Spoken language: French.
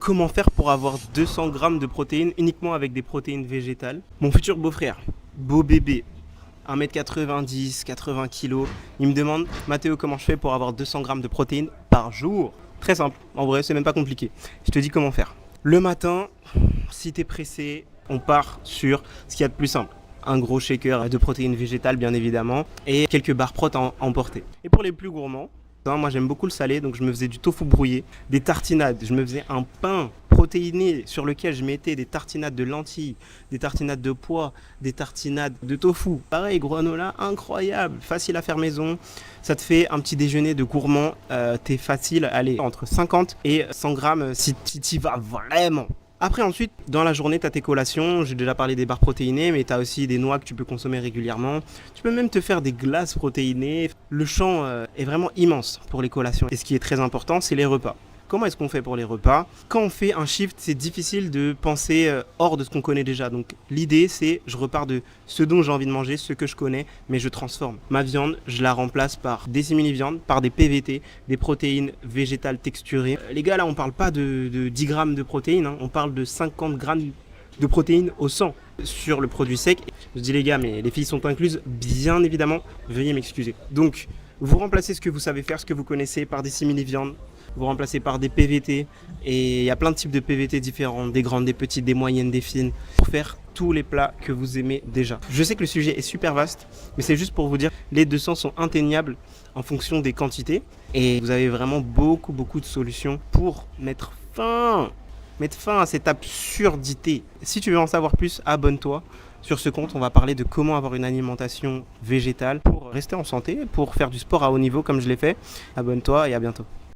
Comment faire pour avoir 200 grammes de protéines uniquement avec des protéines végétales? Mon futur beau-frère, beau bébé, 1m90, 80 kg, il me demande: Mathéo, comment je fais pour avoir 200 grammes de protéines par jour? Très simple, en vrai, c'est même pas compliqué. Je te dis comment faire. Le matin, si t'es pressé, on part sur ce qu'il y a de plus simple. Un gros shaker de protéines végétales, bien évidemment, et quelques barres prot à emporter. Et pour les plus gourmands, moi j'aime beaucoup le salé, donc je me faisais du tofu brouillé, des tartinades, je me faisais un pain protéiné sur lequel je mettais des tartinades de lentilles, des tartinades de pois, des tartinades de tofu. Pareil, granola incroyable, facile à faire maison. Ça te fait un petit déjeuner de gourmand. T'es facile, allez, entre 50 et 100 grammes si tu y vas vraiment. Après, ensuite, dans la journée, tu as tes collations. J'ai déjà parlé des barres protéinées, mais tu as aussi des noix que tu peux consommer régulièrement. Tu peux même te faire des glaces protéinées. Le champ est vraiment immense pour les collations. Et ce qui est très important, c'est les repas. Comment est-ce qu'on fait pour les repas? Quand on fait un shift, c'est difficile de penser hors de ce qu'on connaît déjà. Donc l'idée, c'est je repars de ce dont j'ai envie de manger, ce que je connais, mais je transforme. Ma viande, je la remplace par des simili-viandes, par des PVT, des protéines végétales texturées. Les gars, là, on parle pas de 10 grammes de protéines, hein, on parle de 50 grammes de protéines au 100 sur le produit sec. Je dis les gars, mais les filles sont incluses, bien évidemment, veuillez m'excuser. Donc, vous remplacez ce que vous savez faire, ce que vous connaissez par des simili-viandes, vous remplacez par des PVT, et il y a plein de types de PVT différents, des grandes, des petites, des moyennes, des fines, pour faire tous les plats que vous aimez déjà. Je sais que le sujet est super vaste, mais c'est juste pour vous dire, les 200 sont atteignables en fonction des quantités, et vous avez vraiment beaucoup de solutions pour mettre fin à cette absurdité. Si tu veux en savoir plus, abonne-toi. Sur ce compte, on va parler de comment avoir une alimentation végétale pour rester en santé, pour faire du sport à haut niveau comme je l'ai fait. Abonne-toi et à bientôt.